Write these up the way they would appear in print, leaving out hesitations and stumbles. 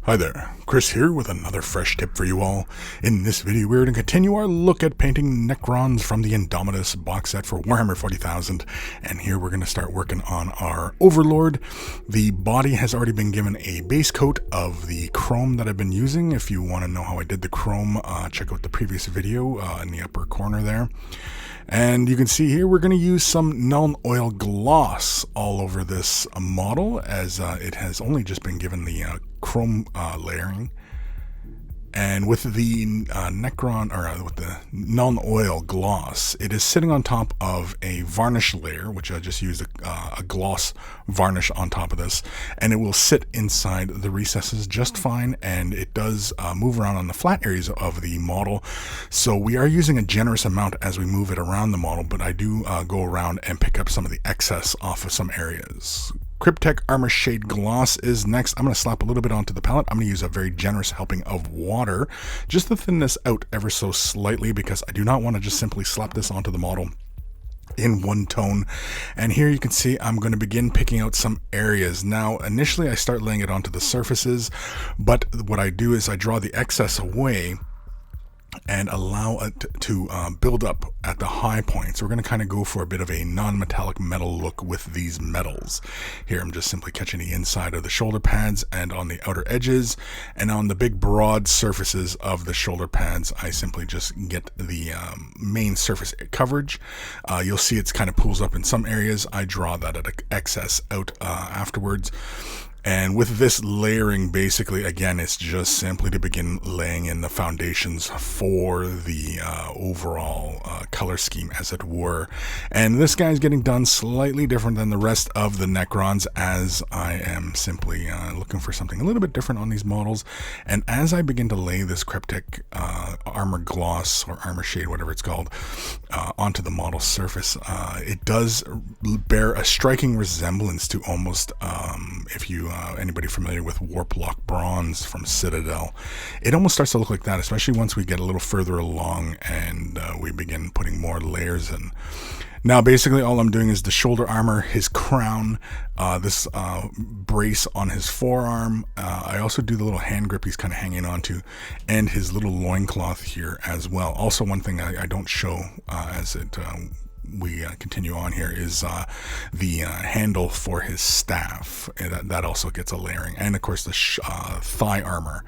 Hi there, Chris here with another fresh tip for you all. In this video we're going to continue our look at painting Necrons from the Indomitus box set for Warhammer 40,000, and here we're going to start working on our Overlord. The body has already been given a base coat of the chrome that I've been using. If you want to know how I did the chrome, check out the previous video in the upper corner there. And you can see here we're going to use some Nuln Oil gloss all over this model, as it has only just been given the chrome layering. And with the Necron, or with the Nuln Oil gloss, it is sitting on top of a varnish layer, which I just used a gloss varnish on top of this, and it will sit inside the recesses just fine, and it does move around on the flat areas of the model. So we are using a generous amount as we move it around the model, but I do go around and pick up some of the excess off of some areas. Cryptek Armor Shade Gloss is next. I'm going to slap a little bit onto the palette. I'm going to use a very generous helping of water just to thin this out ever so slightly, because I do not want to just simply slap this onto the model in one tone. And here you can see I'm going to begin picking out some areas. Now initially I start laying it onto the surfaces, but what I do is I draw the excess away and allow it to build up at the high points. So we're going to kind of go for a bit of a non-metallic metal look with these metals. Here I'm just simply catching the inside of the shoulder pads and on the outer edges, and on the big broad surfaces of the shoulder pads I simply just get the main surface coverage. You'll see it's kind of pulls up in some areas. I draw that at excess out afterwards. And with this layering, basically, again, it's just simply to begin laying in the foundations for the overall color scheme, as it were. And this guy's getting done slightly different than the rest of the Necrons, as I am simply looking for something a little bit different on these models. And as I begin to lay this Cryptek Armor Gloss, or Armor Shade, whatever it's called, onto the model surface, it does bear a striking resemblance to almost, if you anybody familiar with Warplock Bronze from Citadel, it almost starts to look like that, especially once we get a little further along and we begin putting more layers in. Now basically all I'm doing is the shoulder armor, his crown, this brace on his forearm. I also do the little hand grip he's kind of hanging onto, and his little loincloth here as well. Also, one thing I don't show as we continue on here is the handle for his staff. That also gets a layering, and of course the thigh armor.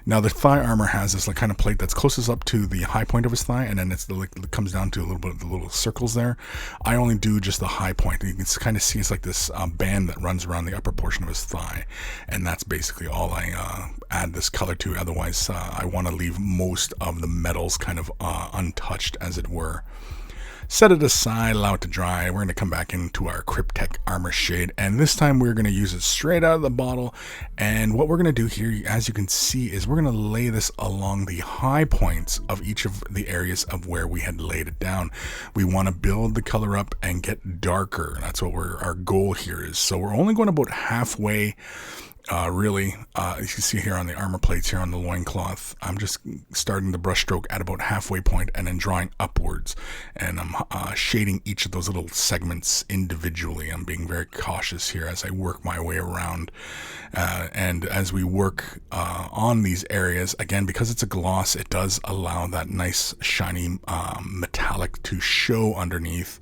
Now the thigh armor has this kind of plate that's closest up to the high point of his thigh, and then it comes down to a little bit of the little circles there. I only do just the high point. You can kind of see it's like this band that runs around the upper portion of his thigh, and that's basically all I add this color to. Otherwise I want to leave most of the metals kind of untouched, as it were. Set it aside, allow it to dry. We're going to come back into our Cryptek Armor Shade, and this time we're going to use it straight out of the bottle. And what we're going to do here, as you can see, is we're going to lay this along the high points of each of the areas of where we had laid it down. We want to build the color up and get darker. That's what our goal here is. So we're only going about halfway. Really, you can see here on the armor plates here on the loincloth, I'm just starting the brush stroke at about halfway point and then drawing upwards, and I'm shading each of those little segments individually. I'm being very cautious here as I work my way around, and as we work on these areas, again, because it's a gloss, it does allow that nice shiny metallic to show underneath.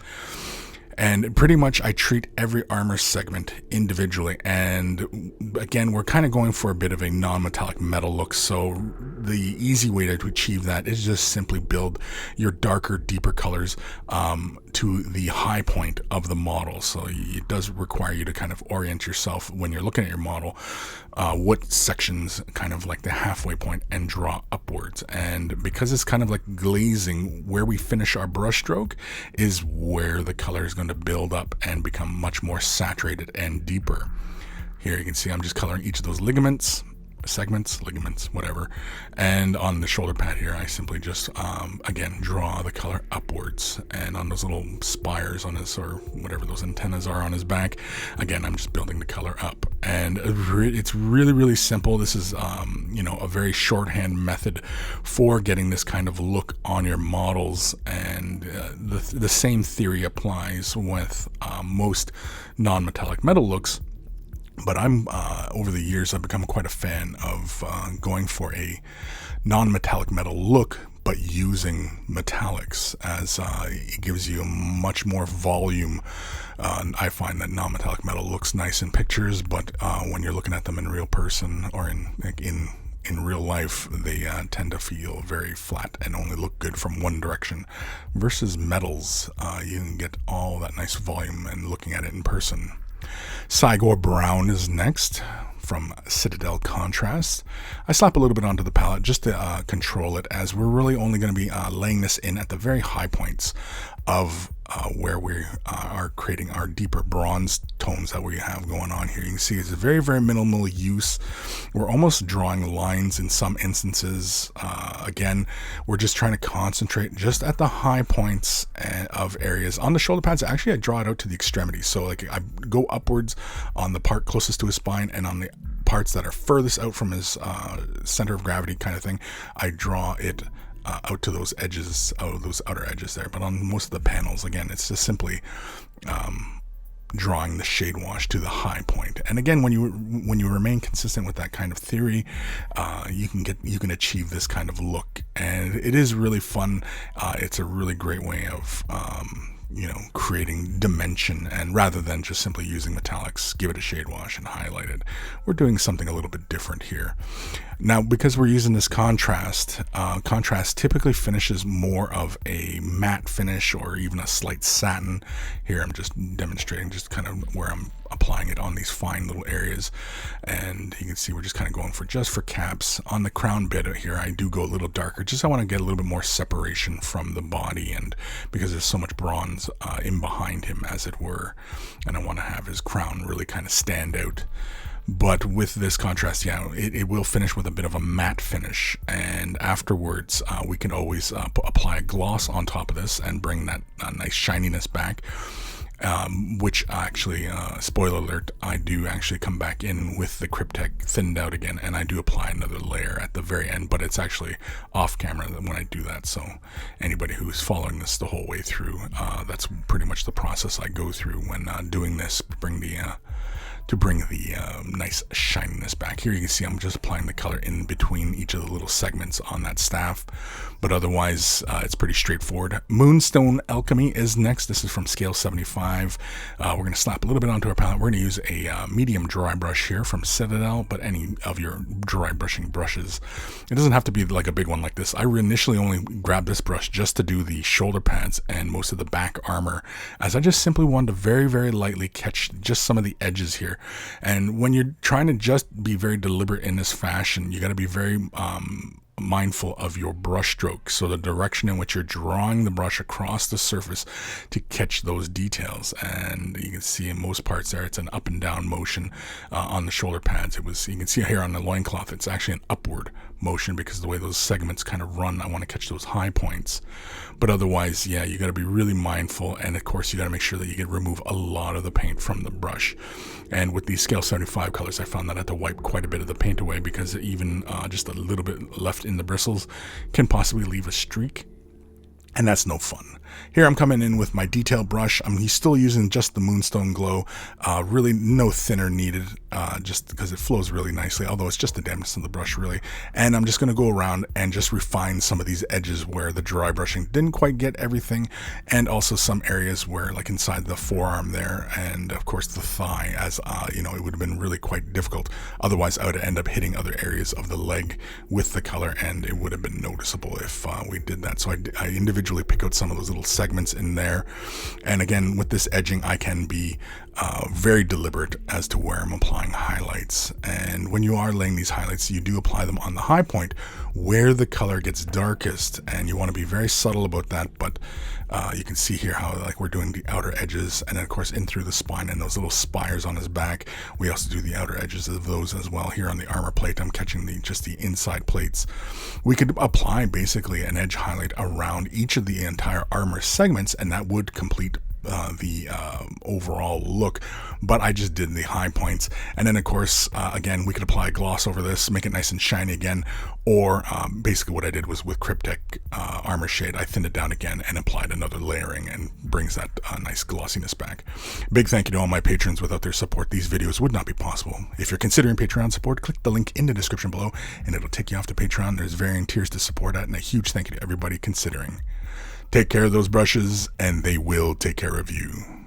And pretty much I treat every armor segment individually, and again, we're kind of going for a bit of a non-metallic metal look, so the easy way to achieve that is just simply build your darker, deeper colors to the high point of the model. So it does require you to kind of orient yourself when you're looking at your model, what sections kind of like the halfway point, and draw upwards. And because it's kind of like glazing, where we finish our brush stroke is where the color is going to build up and become much more saturated and deeper. Here you can see I'm just coloring each of those segments, ligaments, whatever. And on the shoulder pad here, I simply just, again, draw the color upwards. And on those little spires on his, or whatever those antennas are on his back, again, I'm just building the color up. And it's really, really simple. This is, a very shorthand method for getting this kind of look on your models. And the same theory applies with most non-metallic metal looks. But I'm over the years I've become quite a fan of going for a non-metallic metal look, but using metallics, as it gives you much more volume. I find that non-metallic metal looks nice in pictures, but when you're looking at them in real person or in real life, they tend to feel very flat and only look good from one direction. Versus metals, you can get all that nice volume and looking at it in person. Cygor Brown is next from Citadel Contrast. I slap a little bit onto the palette just to control it, as we're really only going to be laying this in at the very high points of where we are creating our deeper bronze tones that we have going on here. You can see it's a very, very minimal use. We're almost drawing lines in some instances. Again, we're just trying to concentrate just at the high points of areas. On the shoulder pads, actually I draw it out to the extremities. So like I go upwards on the part closest to his spine, and on the parts that are furthest out from his center of gravity kind of thing, I draw it out to those edges, those outer edges there. But on most of the panels, again, it's just simply drawing the shade wash to the high point. And again, when you remain consistent with that kind of theory, you can achieve this kind of look, and it is really fun. It's a really great way of creating dimension, and rather than just simply using metallics, give it a shade wash and highlight it. We're doing something a little bit different here. Now, because we're using this contrast typically finishes more of a matte finish or even a slight satin. Here I'm just demonstrating just kind of where I'm applying it on these fine little areas, and you can see we're just kind of going for caps. On the crown bit here, I do go a little darker, just I want to get a little bit more separation from the body, and because there's so much bronze in behind him, as it were, and I want to have his crown really kind of stand out. But with this contrast, it will finish with a bit of a matte finish, and afterwards we can always apply a gloss on top of this and bring that nice shininess back. Which actually, spoiler alert, I do actually come back in with the Cryptek thinned out again, and I do apply another layer at the very end, but it's actually off camera when I do that. So anybody who's following this the whole way through, that's pretty much the process I go through when doing this, to bring the nice shininess back. Here you can see I'm just applying the color in between each of the little segments on that staff, but otherwise it's pretty straightforward. Moonstone Alchemy is next. This is from scale 75. We're going to slap a little bit onto our palette. We're going to use a medium dry brush here from Citadel, but any of your dry brushing brushes. It doesn't have to be like a big one like this. I initially only grabbed this brush just to do the shoulder pads and most of the back armor, as I just simply wanted to very, very lightly catch just some of the edges here. And when you're trying to just be very deliberate in this fashion, you got to be very mindful of your brush stroke, so the direction in which you're drawing the brush across the surface to catch those details. And you can see in most parts there, it's an up and down motion. On the shoulder pads, you can see here on the loincloth, it's actually an upward motion because of the way those segments kind of run. I want to catch those high points. But otherwise, you got to be really mindful, and of course you got to make sure that you can remove a lot of the paint from the brush. And with these scale 75 colors, I found that I had to wipe quite a bit of the paint away, because even just a little bit left in the bristles can possibly leave a streak, and that's no fun. Here I'm coming in with my detail brush. He's still using just the Moonstone Glow. Really no thinner needed, just because it flows really nicely, although it's just the dampness of the brush really. And I'm just going to go around and just refine some of these edges where the dry brushing didn't quite get everything, and also some areas where, like inside the forearm there, and of course the thigh, as it would have been really quite difficult. Otherwise I would end up hitting other areas of the leg with the color, and it would have been noticeable if we did that. So I individually pick out some of those little segments in there, and again with this edging I can be very deliberate as to where I'm applying highlights. And when you are laying these highlights, you do apply them on the high point where the color gets darkest, and you want to be very subtle about that. But you can see here how we're doing the outer edges, and then of course in through the spine and those little spires on his back, we also do the outer edges of those as well. Here on the armor plate, I'm catching just the inside plates. We could apply basically an edge highlight around each of the entire armor segments, and that would complete the overall look, but I just did the high points. And then of course, again, we could apply gloss over this, make it nice and shiny again, or basically what I did was with Cryptek Armor Shade, I thinned it down again and applied another layering, and brings that nice glossiness back. Big thank you to all my patrons. Without their support, these videos would not be possible. If you're considering Patreon support, click the link in the description below and it'll take you off to Patreon. There's varying tiers to support at, and a huge thank you to everybody considering. Take care of those brushes, and they will take care of you.